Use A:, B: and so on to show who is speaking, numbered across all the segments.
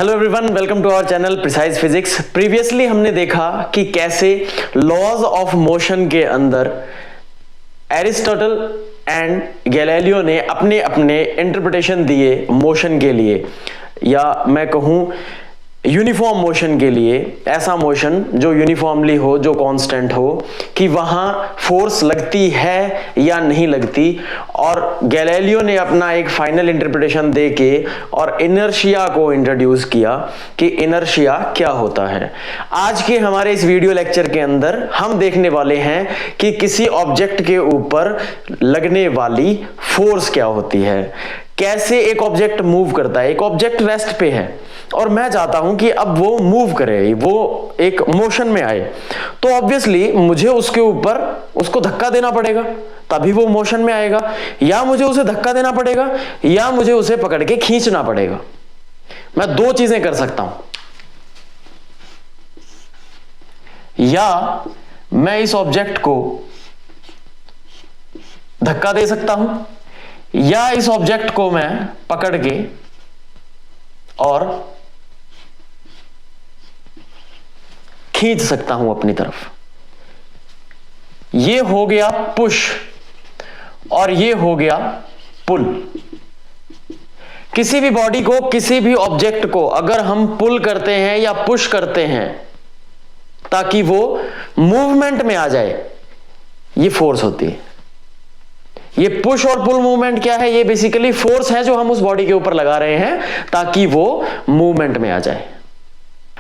A: Hello everyone, welcome to our channel precise physics. Previously हमने देखा कि कैसे लॉज ऑफ मोशन के अंदर एरिस्टोटल एंड गैलीलियो ने अपने अपने इंटरप्रिटेशन दिए मोशन के लिए, या मैं कहूं यूनिफॉर्म मोशन के लिए। ऐसा मोशन जो यूनिफॉर्मली हो, जो कांस्टेंट हो, कि वहां फोर्स लगती है या नहीं लगती। और गैलीलियो ने अपना एक फाइनल इंटरप्रिटेशन देके और इनर्शिया को इंट्रोड्यूस किया कि इनर्शिया क्या होता है। आज के हमारे इस वीडियो लेक्चर के अंदर हम देखने वाले हैं कि किसी ऑब्जेक्ट के ऊपर लगने वाली फोर्स क्या होती है, कैसे एक ऑब्जेक्ट मूव करता है। एक ऑब्जेक्ट रेस्ट पे है और मैं चाहता हूं कि अब वो मूव करे, वो एक मोशन में आए, तो ऑब्वियसली मुझे उसके ऊपर उसको धक्का देना पड़ेगा, तभी वो मोशन में आएगा। या मुझे उसे धक्का देना पड़ेगा या मुझे उसे पकड़ के खींचना पड़ेगा। मैं दो चीजें कर सकता हूं, या मैं इस ऑब्जेक्ट को धक्का दे सकता हूं, या इस ऑब्जेक्ट को मैं पकड़ के और खींच सकता हूं अपनी तरफ। यह हो गया पुश और यह हो गया पुल। किसी भी बॉडी को, किसी भी ऑब्जेक्ट को अगर हम पुल करते हैं या पुश करते हैं ताकि वो मूवमेंट में आ जाए, ये फोर्स होती है। ये पुश और पुल मूवमेंट क्या है? ये बेसिकली फोर्स है जो हम उस बॉडी के ऊपर लगा रहे हैं ताकि वो मूवमेंट में आ जाए।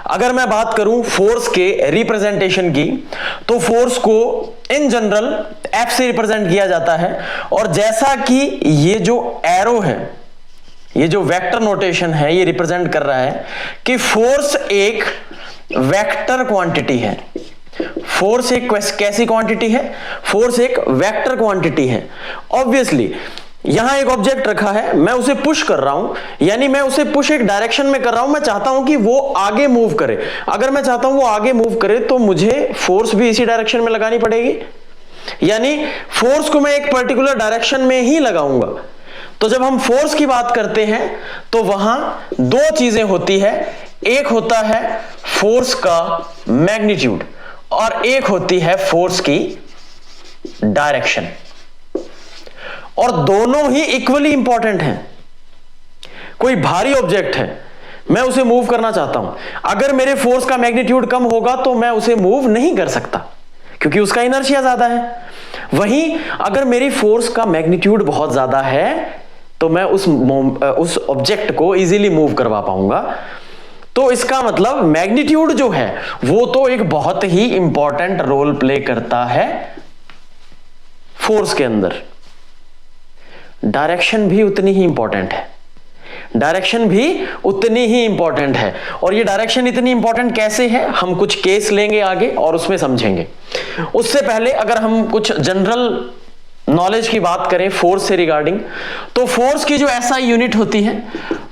A: अगर मैं बात करूं फोर्स के रिप्रेजेंटेशन की, तो फोर्स को इन जनरल एफ से रिप्रेजेंट किया जाता है। और जैसा कि ये जो एरो है, ये जो वेक्टर नोटेशन है, ये रिप्रेजेंट कर रहा है कि फोर्स एक वेक्टर क्वांटिटी है। फोर्स एक कैसी क्वांटिटी है? फोर्स एक वेक्टर क्वांटिटी है। ऑब्वियसली यहां एक ऑब्जेक्ट रखा है, मैं उसे पुश कर रहा हूं, यानी मैं उसे पुश एक डायरेक्शन में कर रहा हूं। मैं चाहता हूं कि वो आगे मूव करे। अगर मैं चाहता हूं वो आगे मूव करे तो मुझे फोर्स भी इसी डायरेक्शन में लगानी पड़ेगी, यानी फोर्स को मैं एक पर्टिकुलर डायरेक्शन में ही लगाऊंगा। तो जब हम फोर्स की बात करते हैं तो वहां दो चीजें होती है। एक होता है फोर्स का मैग्नीट्यूड और एक होती है फोर्स की डायरेक्शन, और दोनों ही इक्वली इंपॉर्टेंट हैं। कोई भारी ऑब्जेक्ट है, मैं उसे मूव करना चाहता हूं, अगर मेरे फोर्स का मैग्नीट्यूड कम होगा तो मैं उसे मूव नहीं कर सकता क्योंकि उसका इनर्शिया ज्यादा है। वहीं अगर मेरी फोर्स का मैग्नीट्यूड बहुत ज्यादा है तो मैं उस ऑब्जेक्ट को इजीली मूव करवा पाऊंगा। तो इसका मतलब मैग्नीट्यूड जो है वो तो एक बहुत ही इंपॉर्टेंट रोल प्ले करता है फोर्स के अंदर। डायरेक्शन भी उतनी ही इंपॉर्टेंट है। डायरेक्शन भी उतनी ही इंपॉर्टेंट है। और ये डायरेक्शन इतनी इंपॉर्टेंट कैसे है, हम कुछ केस लेंगे आगे और उसमें समझेंगे। उससे पहले अगर हम कुछ जनरल नॉलेज की बात करें फोर्स से रिगार्डिंग, तो फोर्स की जो एसआई यूनिट होती है,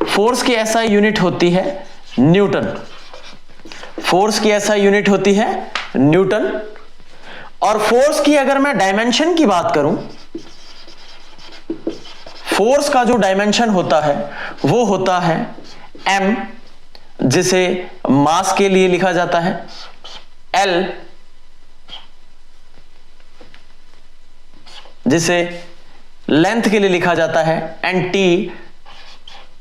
A: फोर्स की एसआई यूनिट होती है न्यूटन। फोर्स की एसआई यूनिट होती है न्यूटन। और फोर्स की अगर मैं डायमेंशन की बात करूं, फोर्स का जो डायमेंशन होता है वो होता है m, जिसे मास के लिए लिखा जाता है, l जिसे लेंथ के लिए लिखा जाता है, एंड t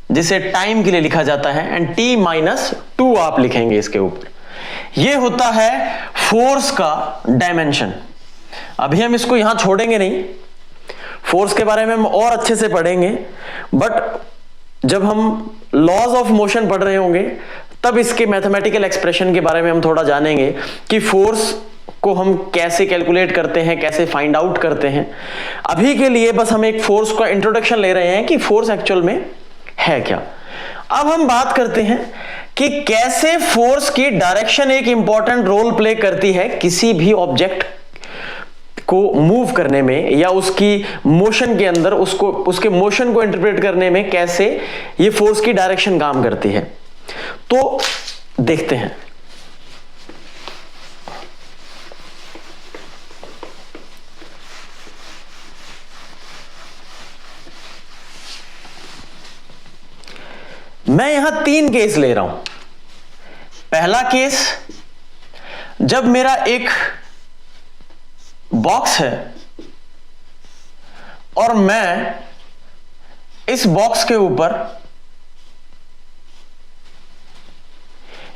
A: जिसे टाइम के लिए लिखा जाता है, एंड t-2 आप लिखेंगे इसके ऊपर। यह होता है फोर्स का डायमेंशन। अभी हम इसको यहां छोड़ेंगे नहीं, फोर्स के बारे में हम और अच्छे से पढ़ेंगे, बट जब हम लॉज ऑफ मोशन पढ़ रहे होंगे तब इसके मैथमेटिकल एक्सप्रेशन के बारे में हम थोड़ा जानेंगे कि फोर्स को हम कैसे कैलकुलेट करते हैं, कैसे फाइंड आउट करते हैं। अभी के लिए बस हम एक फोर्स का इंट्रोडक्शन ले रहे हैं कि फोर्स एक्चुअल में है क्या। अब हम बात करते हैं कि कैसे फोर्स की डायरेक्शन एक इंपॉर्टेंट रोल प्ले करती है किसी भी ऑब्जेक्ट को मूव करने में, या उसकी मोशन के अंदर उसके मोशन को इंटरप्रेट करने में कैसे ये फोर्स की डायरेक्शन काम करती है। तो देखते हैं। मैं यहां 3 केस ले रहा हूं। पहला केस, जब मेरा एक बॉक्स है और मैं इस बॉक्स के ऊपर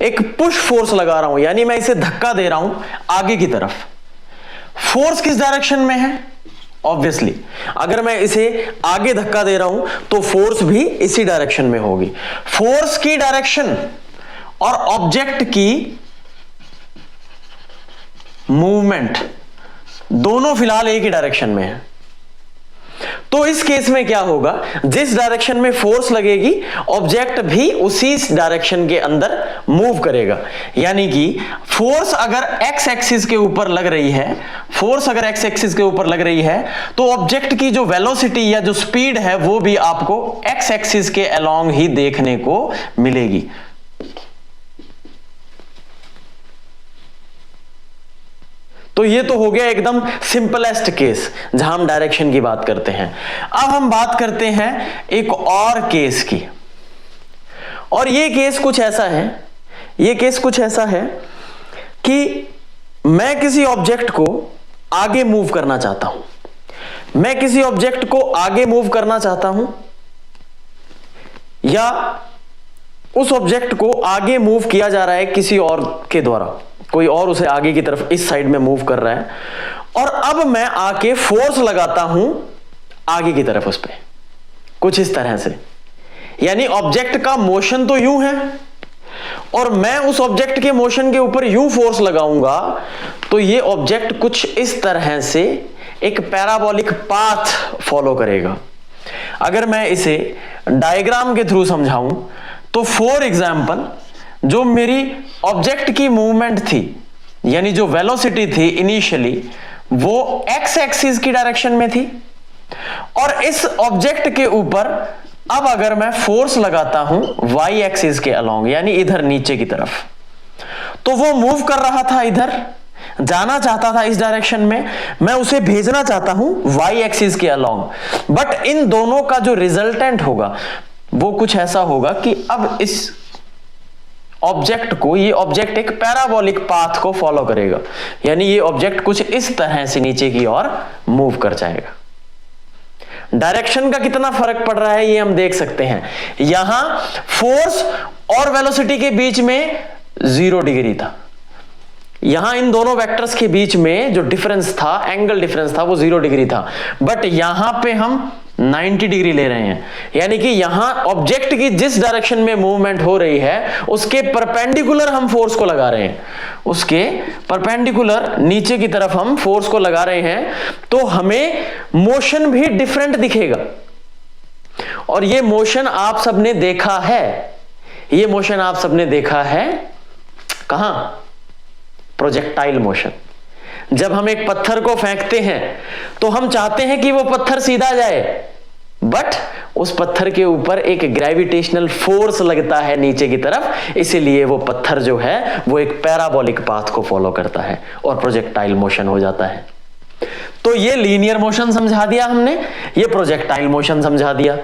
A: एक पुश फोर्स लगा रहा हूं, यानी मैं इसे धक्का दे रहा हूं आगे की तरफ। फोर्स किस डायरेक्शन में है? ऑब्वियसली अगर मैं इसे आगे धक्का दे रहा हूं तो फोर्स भी इसी डायरेक्शन में होगी। फोर्स की डायरेक्शन और ऑब्जेक्ट की मूवमेंट दोनों फिलहाल एक ही डायरेक्शन में है। तो इस केस में क्या होगा, जिस डायरेक्शन में फोर्स लगेगी ऑब्जेक्ट भी उसी डायरेक्शन के अंदर मूव करेगा। यानी कि फोर्स अगर एक्स एक्सिस के ऊपर लग रही है, फोर्स अगर एक्स एक्सिस के ऊपर लग रही है तो ऑब्जेक्ट की जो वेलोसिटी या जो स्पीड है वो भी आपको एक्स एक्सिस के अलोंग ही देखने को मिलेगी। तो ये तो हो गया एकदम सिंपलेस्ट केस जहां हम डायरेक्शन की बात करते हैं। अब हम बात करते हैं एक और केस की, और ये केस कुछ ऐसा है, कि मैं किसी ऑब्जेक्ट को आगे मूव करना चाहता हूं, या उस ऑब्जेक्ट को आगे मूव किया जा रहा है किसी और के द्वारा, कोई और उसे आगे की तरफ इस साइड में मूव कर रहा है, और अब मैं आके फोर्स लगाता हूं आगे की तरफ उस पे, कुछ इस तरह से। यानी ऑब्जेक्ट का मोशन तो यूं है और मैं उस ऑब्जेक्ट के मोशन के ऊपर यूं फोर्स लगाऊंगा तो ये ऑब्जेक्ट कुछ इस तरह से एक पैराबोलिक पाथ फॉलो करेगा। अगर मैं इसे डायग्राम के थ्रू समझाऊं तो फॉर एग्जांपल जो मेरी ऑब्जेक्ट की मूवमेंट थी, यानी जो वेलोसिटी थी इनिशियली, वो एक्स एक्सिस की डायरेक्शन में थी, और इस ऑब्जेक्ट के ऊपर अब अगर मैं फोर्स लगाता हूं वाई एक्सिस के अलोंग, यानी इधर नीचे की तरफ, तो वो मूव कर रहा था इधर, जाना चाहता था इस डायरेक्शन में, मैं उसे भेजना चाहता हूं वाई एक्सिस के अलोंग। बट इन दोनों का जो रिजल्टेंट होगा वो कुछ ऐसा होगा कि अब इस ऑब्जेक्ट को, ये ऑब्जेक्ट एक पैराबोलिक पाथ को फॉलो करेगा, यानी ये ऑब्जेक्ट कुछ इस तरह से नीचे की ओर मूव कर जाएगा। डायरेक्शन का कितना फर्क पड़ रहा है ये हम देख सकते हैं। यहां फोर्स और वेलोसिटी के बीच में 0 डिग्री था, यहां इन दोनों वेक्टर्स के बीच में जो डिफरेंस था, एंगल डिफरेंस था, वो 0 डिग्री था। बट यहां पे हम 90 डिग्री ले रहे हैं, यानी कि यहां ऑब्जेक्ट की जिस डायरेक्शन में मूवमेंट हो रही है उसके परपेंडिकुलर हम फोर्स को लगा रहे हैं, उसके परपेंडिकुलर नीचे की तरफ हम फोर्स को लगा रहे हैं, तो हमें मोशन भी डिफरेंट दिखेगा। और ये मोशन आप सबने देखा है, कहां? Projectile motion. जब हम एक पत्थर को फेंकते हैं तो हम चाहते हैं कि वो पत्थर सीधा जाए, बट उस पत्थर के ऊपर एक ग्रेविटेशनल फोर्स लगता है नीचे की तरफ, इसीलिए वो पत्थर जो है वो एक पैराबोलिक पाथ को फॉलो करता है और प्रोजेक्टाइल मोशन हो जाता है। तो ये लीनियर मोशन समझा दिया हमने, ये प्रोजेक्टाइल मोशन समझा दिया,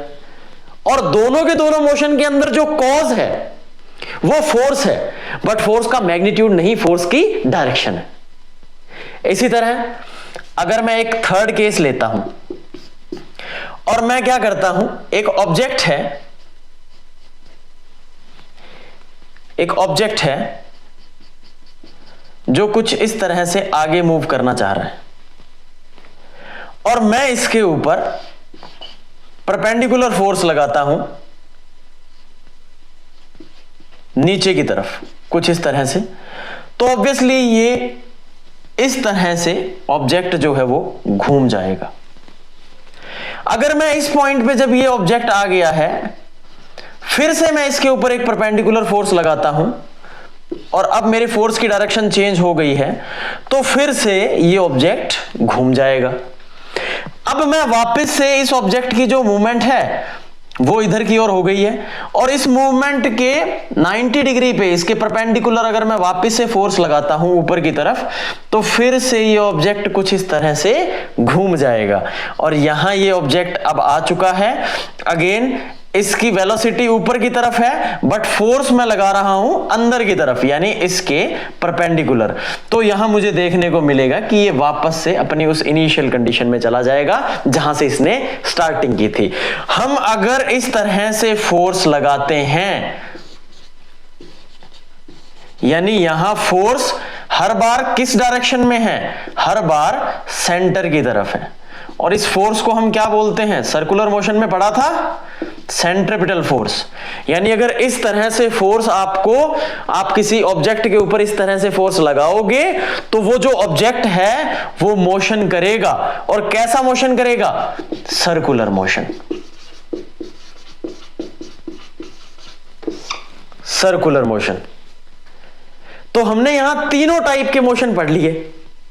A: और दोनों के दोनों मोशन के अंदर जो कॉज है वो फोर्स है, बट फोर्स का मैग्नीट्यूड नहीं, फोर्स की डायरेक्शन है। इसी तरह अगर मैं एक थर्ड केस लेता हूं और मैं क्या करता हूं, एक ऑब्जेक्ट है जो कुछ इस तरह से आगे मूव करना चाह रहा है, और मैं इसके ऊपर परपेंडिकुलर फोर्स लगाता हूं नीचे की तरफ कुछ इस तरह से, तो ऑब्वियसली ये इस तरह से ऑब्जेक्ट जो है वो घूम जाएगा। अगर मैं इस पॉइंट पे जब ये ऑब्जेक्ट आ गया है, फिर से मैं इसके ऊपर एक परपेंडिकुलर फोर्स लगाता हूं और अब मेरे फोर्स की डायरेक्शन चेंज हो गई है, तो फिर से ये ऑब्जेक्ट घूम जाएगा। अब मैं वापस से इस ऑब्जेक्ट की जो मूवमेंट है वो इधर की ओर हो गई है, और इस मूवमेंट के 90 डिग्री पे इसके परपेंडिकुलर अगर मैं वापस से फोर्स लगाता हूं ऊपर की तरफ, तो फिर से ये ऑब्जेक्ट कुछ इस तरह से घूम जाएगा, और यहां ये ऑब्जेक्ट अब आ चुका है अगेन इसकी वेलोसिटी ऊपर की तरफ है, बट फोर्स मैं लगा रहा हूं अंदर की तरफ, यानी इसके परपेंडिकुलर। तो यहां मुझे देखने को मिलेगा कि ये वापस से अपनी उस इनिशियल कंडीशन में चला जाएगा जहां से इसने स्टार्टिंग की थी। हम अगर इस तरह से फोर्स लगाते हैं, यानी यहां फोर्स हर बार किस डायरेक्शन में है, हर बार सेंटर की तरफ है, और इस फोर्स को हम क्या बोलते हैं, सर्कुलर मोशन में पढ़ा था, सेंट्रिपिटल फोर्स। यानी अगर इस तरह से फोर्स आप किसी ऑब्जेक्ट के ऊपर इस तरह से फोर्स लगाओगे तो वो जो ऑब्जेक्ट है वो मोशन करेगा, और कैसा मोशन करेगा, सर्कुलर मोशन, सर्कुलर मोशन। तो हमने यहां तीनों टाइप के मोशन पढ़ लिए।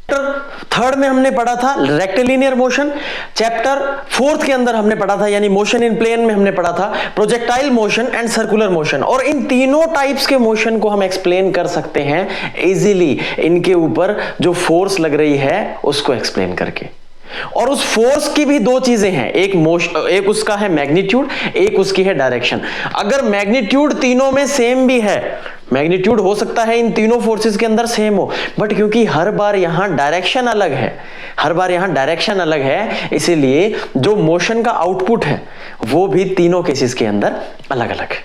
A: थर्ड में हमने पढ़ा था रेक्टिलिनियर मोशन, चैप्टर फोर्थ के अंदर हमने पढ़ा था, यानी मोशन इन प्लेन में हमने पढ़ा था projectile motion and circular motion. और इन तीनों टाइप्स के मोशन को हम एक्सप्लेन कर सकते हैं इजीली, इनके ऊपर जो फोर्स लग रही है उसको एक्सप्लेन करके। और उस फोर्स की भी दो चीजें हैं, एक उसका है मैग्नीट्यूड, एक उसकी है डायरेक्शन। अगर मैग्नीट्यूड तीनों में सेम भी है, मैग्नीट्यूड हो सकता है इन तीनों फोर्सेस के अंदर सेम हो, बट क्योंकि हर बार यहां डायरेक्शन अलग है, हर बार यहां डायरेक्शन अलग है, इसीलिए जो मोशन का आउटपुट है वो भी तीनों केसेस के अंदर अलग अलग है।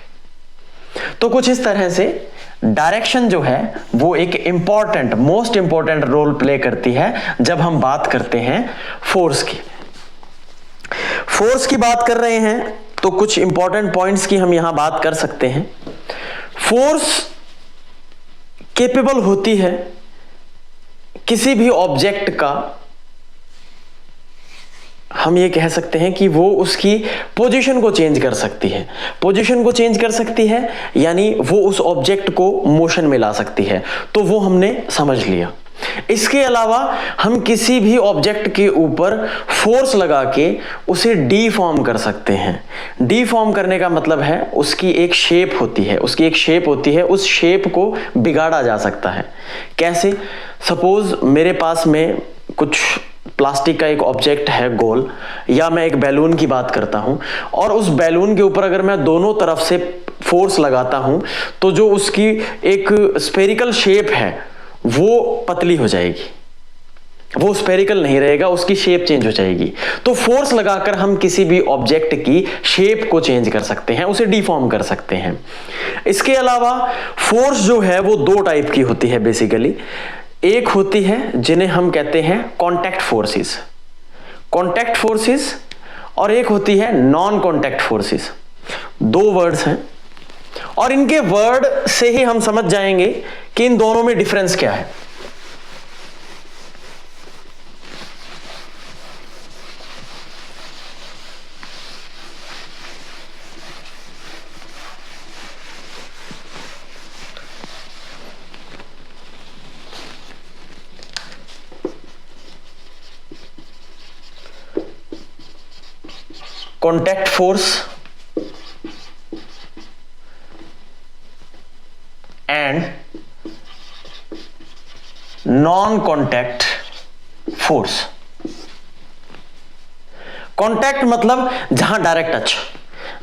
A: तो कुछ इस तरह से डायरेक्शन जो है वो एक important, most important role play करती है जब हम बात करते हैं फोर्स की। फोर्स की बात कर रहे हैं तो कुछ इंपॉर्टेंट पॉइंट्स की हम यहां बात कर सकते हैं। फोर्स केपेबल होती है किसी भी ऑब्जेक्ट का, हम ये कह सकते हैं कि वो उसकी पोजीशन को चेंज कर सकती है, पोजीशन को चेंज कर सकती है, यानी वो उस ऑब्जेक्ट को मोशन में ला सकती है। तो वो हमने समझ लिया। इसके अलावा हम किसी भी ऑब्जेक्ट के ऊपर फोर्स लगा के उसे डीफॉर्म कर सकते हैं। डीफॉर्म करने का मतलब है उसकी एक शेप होती है, उसकी एक शेप होती है, उस शेप को बिगाड़ा जा सकता है। कैसे? सपोज मेरे पास में कुछ प्लास्टिक का एक ऑब्जेक्ट है गोल, या मैं एक बैलून की बात करता हूं, और उस बैलून के ऊपर अगर मैं दोनों तरफ से फोर्स लगाता हूं तो जो उसकी एक स्फेरिकल शेप है वो पतली हो जाएगी, वो स्फेरिकल नहीं रहेगा, उसकी शेप चेंज हो जाएगी। तो फोर्स लगाकर हम किसी भी ऑब्जेक्ट की शेप को चेंज कर सकते हैं, उसे डिफॉर्म कर सकते हैं। इसके अलावा फोर्स जो है वो दो टाइप की होती है बेसिकली। एक होती है जिन्हें हम कहते हैं कॉन्टैक्ट फोर्सेस, कॉन्टैक्ट फोर्सेस, और एक होती है नॉन कॉन्टैक्ट फोर्सेस। दो वर्ड्स हैं और इनके वर्ड से ही हम समझ जाएंगे कि इन दोनों में डिफरेंस क्या है। Contact force and non contact force. Contact मतलब जहां डायरेक्ट टच,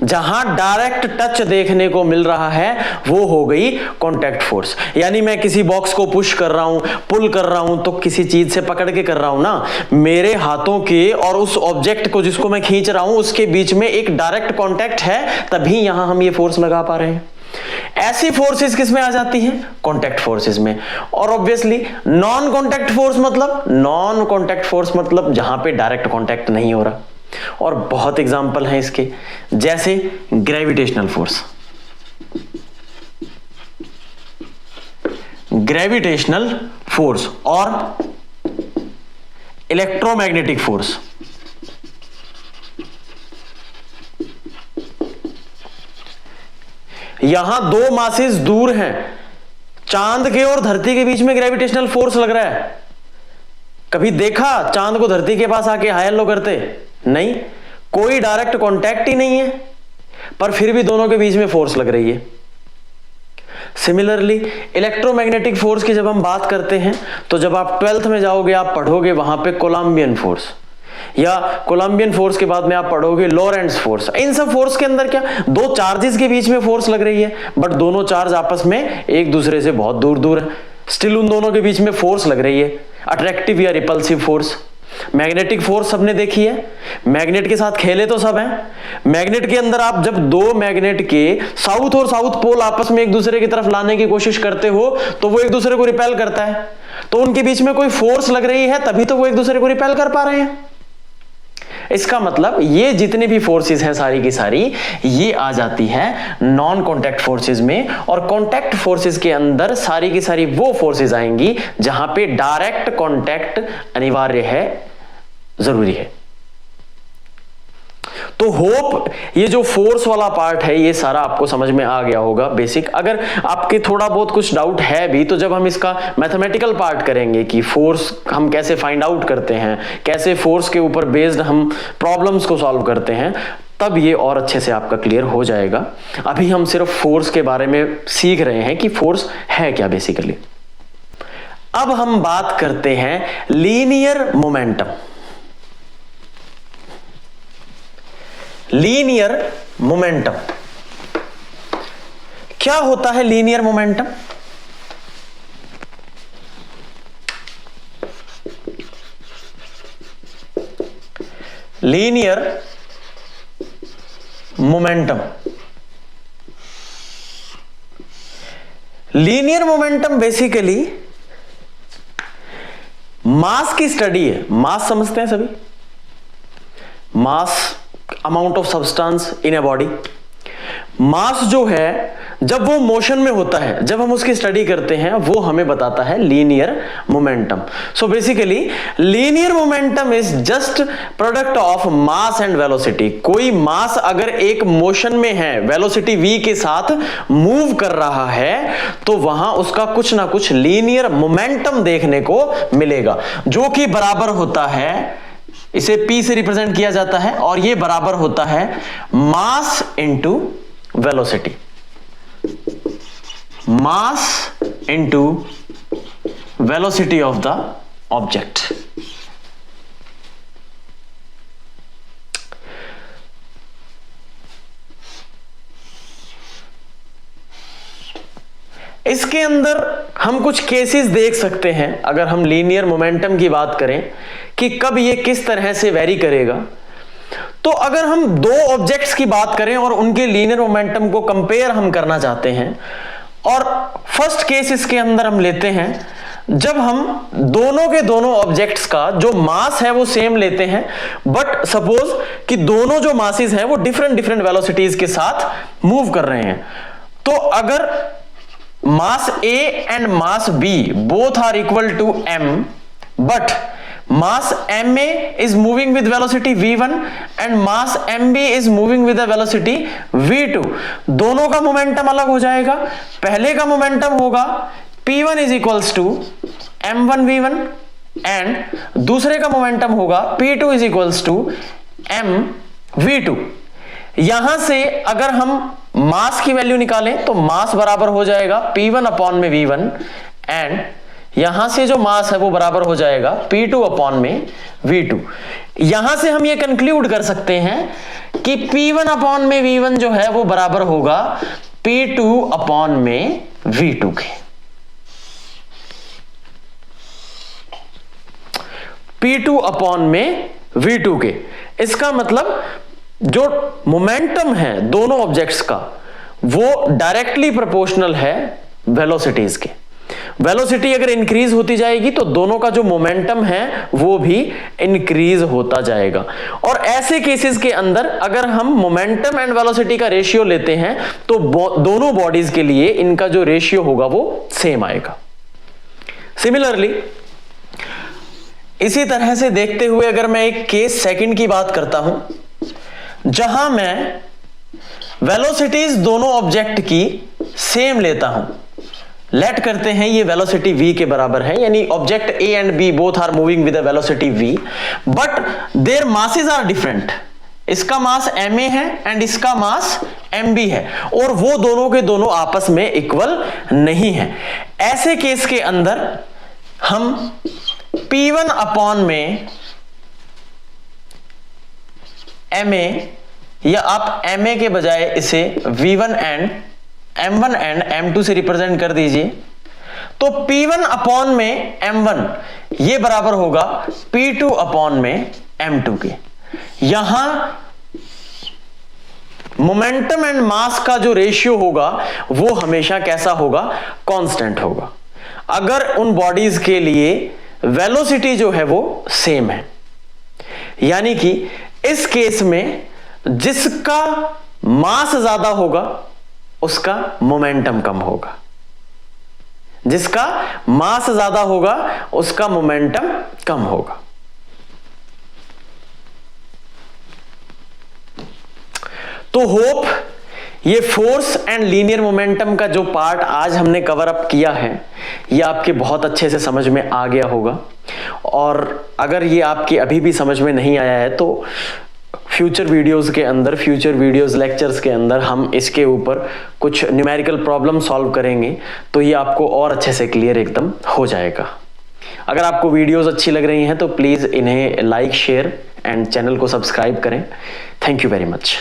A: जहां डायरेक्ट टच देखने को मिल रहा है वो हो गई कॉन्टैक्ट फोर्स। यानी मैं किसी बॉक्स को पुश कर रहा हूं, पुल कर रहा हूं, तो किसी चीज से पकड़ के कर रहा हूं ना, मेरे हाथों के और उस ऑब्जेक्ट को जिसको मैं खींच रहा हूं उसके बीच में एक डायरेक्ट कॉन्टैक्ट है, तभी यहां हम ये फोर्स लगा पा रहे हैं। ऐसी फोर्सेस किस में आ जाती हैं? कॉन्टैक्ट फोर्सेस में। और ऑब्वियसली नॉन कॉन्टैक्ट फोर्स मतलब, नॉन कॉन्टैक्ट फोर्स मतलब जहां पे डायरेक्ट कॉन्टैक्ट नहीं हो रहा। और बहुत एग्जांपल हैं इसके, जैसे ग्रेविटेशनल फोर्स, ग्रेविटेशनल फोर्स और इलेक्ट्रोमैग्नेटिक फोर्स। यहां दो मासेस दूर हैं, चांद के और धरती के बीच में ग्रेविटेशनल फोर्स लग रहा है। कभी देखा चांद को धरती के पास आके हाय हेलो करते? नहीं, कोई डायरेक्ट कांटेक्ट ही नहीं है, पर फिर भी दोनों के बीच में फोर्स लग रही है। सिमिलरली इलेक्ट्रोमैग्नेटिक फोर्स की जब हम बात करते हैं तो जब आप 12th में जाओगे आप पढ़ोगे वहां पे कोलंबियन फोर्स, या कोलंबियन फोर्स के बाद में आप पढ़ोगे लॉरेंट्ज फोर्स। इन सब फोर्स के अंदर क्या, दो चार्जेस के बीच में फोर्स लग रही है, बट दोनों चार्ज आपस में एक दूसरे से बहुत दूर दूर है, स्टिल उन दोनों के बीच में फोर्स लग रही है, अट्रैक्टिव या रिपल्सिव फोर्स। मैग्नेटिक फोर्स सबने देखी है, मैग्नेट के साथ खेले तो सब हैं। मैग्नेट के अंदर आप जब दो मैग्नेट के साउथ और साउथ पोल आपस में एक दूसरे की तरफ लाने की कोशिश करते हो तो वो एक दूसरे को रिपेल करता है, तो उनके बीच में कोई फोर्स लग रही है, तभी तो वो एक दूसरे को रिपेल कर पा रहे हैं। इसका मतलब ये जितने भी फोर्सेस हैं सारी की सारी ये आ जाती है नॉन कॉन्टैक्ट फोर्सेस में, और कॉन्टैक्ट फोर्सेस के अंदर सारी की सारी वो फोर्सेस आएंगी जहां पे डायरेक्ट कॉन्टैक्ट अनिवार्य है, जरूरी है। तो होप ये जो फोर्स वाला पार्ट है ये सारा आपको समझ में आ गया होगा बेसिक। अगर आपके थोड़ा बहुत कुछ डाउट है भी तो जब हम इसका मैथमेटिकल पार्ट करेंगे कि फोर्स हम कैसे फाइंड आउट करते हैं, कैसे फोर्स के ऊपर बेस्ड हम प्रॉब्लम्स को सॉल्व करते हैं, तब ये और अच्छे से आपका क्लियर हो जाएगा। अभी हम सिर्फ फोर्स के बारे में सीख रहे हैं कि फोर्स है क्या बेसिकली। अब हम बात करते हैं लीनियर मोमेंटम। लीनियर मोमेंटम क्या होता है? Linear momentum linear momentum linear momentum basically mass की स्टडी है। मास समझते हैं सभी, mass amount of substance in a body. Mass जो है जब वो मोशन में होता है, जब हम उसकी स्टडी करते हैं, वो हमें बताता है linear momentum. So basically linear momentum is just product of mass and velocity. कोई मास अगर एक मोशन में है, वेलोसिटी v के साथ मूव कर रहा है, तो वहां उसका कुछ ना कुछ लीनियर मोमेंटम देखने को मिलेगा, जो कि बराबर होता है, इसे P से रिप्रेजेंट किया जाता है, और ये बराबर होता है mass into velocity. Mass into velocity of the object. इसके अंदर हम कुछ केसेस देख सकते हैं अगर हम लीनियर मोमेंटम की बात करें कि कब ये किस तरह से वेरी करेगा। तो अगर हम दो ऑब्जेक्ट्स की बात करें और उनके लीनियर मोमेंटम को कंपेयर हम करना चाहते हैं, और फर्स्ट केस इसके अंदर हम लेते हैं जब हम दोनों के दोनों ऑब्जेक्ट्स का जो मास है वो सेम लेते हैं, बट सपोज कि दोनों जो मासेस हैं वो डिफरेंट डिफरेंट वेलोसिटीज के साथ मूव कर रहे हैं। तो अगर mass A and mass B both are equal to m, but mass ma is moving with velocity v1 and mass mb is moving with the velocity v2, दोनों का momentum अलग हो जाएगा। पहले का मोमेंटम होगा p1 is equals to m1 v1 and दूसरे का मोमेंटम होगा p2 is equals to m v2। यहां से अगर हम मास की वैल्यू निकालें तो मास बराबर हो जाएगा P1 अपॉन में V1, एंड यहां से जो मास है वो बराबर हो जाएगा P2 अपॉन में V2। यहां से हम ये कंक्लूड कर सकते हैं कि P1 अपॉन में V1 जो है वो बराबर होगा P2 अपॉन में V2 के। P2 अपॉन में V2 के। इसका मतलब जो मोमेंटम है दोनों ऑब्जेक्ट्स का वो डायरेक्टली प्रोपोर्शनल है वेलोसिटीज के। वेलोसिटी अगर इंक्रीज होती जाएगी तो दोनों का जो मोमेंटम है वो भी इंक्रीज होता जाएगा। और ऐसे केसेस के अंदर अगर हम मोमेंटम एंड वेलोसिटी का रेशियो लेते हैं तो दोनों बॉडीज के लिए इनका जो रेशियो होगा वो सेम आएगा। सिमिलरली इसी तरह से देखते हुए अगर मैं एक केस सेकंड की बात करता हूं जहां मैं वेलोसिटीज दोनों ऑब्जेक्ट की सेम लेता हूं, लेट करते हैं ये वेलोसिटी v के बराबर है, यानी object a and b both are moving with a velocity v, but their masses are different. इसका मास ma है एंड इसका मास mb है, और वो दोनों के दोनों आपस में इक्वल नहीं है। ऐसे केस के अंदर हम p1 अपॉन में ma, या आप ma के बजाय इसे v1 and m1 and m2 से रिप्रेजेंट कर दीजिए, तो P1 अपॉन में m1 ये बराबर होगा P2 अपॉन में m2 के। यहां मोमेंटम एंड मास का जो रेशियो होगा वो हमेशा कैसा होगा, कांस्टेंट होगा। अगर उन बॉडीज के लिए वेलोसिटी जो है वो सेम है, यानी कि इस केस में जिसका मास ज्यादा होगा उसका मोमेंटम कम होगा, जिसका मास ज्यादा होगा उसका मोमेंटम कम होगा। तो होप ये फोर्स एंड लीनियर मोमेंटम का जो पार्ट आज हमने कवर अप किया है ये आपके बहुत अच्छे से समझ में आ गया होगा। और अगर ये आपके अभी भी समझ में नहीं आया है तो फ्यूचर वीडियोस के अंदर, फ्यूचर वीडियोस लेक्चर्स के अंदर हम इसके ऊपर कुछ न्यूमेरिकल प्रॉब्लम सॉल्व करेंगे, तो ये आपको और अच्छे से क्लियर एकदम हो जाएगा। अगर आपको वीडियोस अच्छी लग रही हैं तो प्लीज़ इन्हें लाइक, शेयर एंड चैनल को सब्सक्राइब करें। Thank you very much.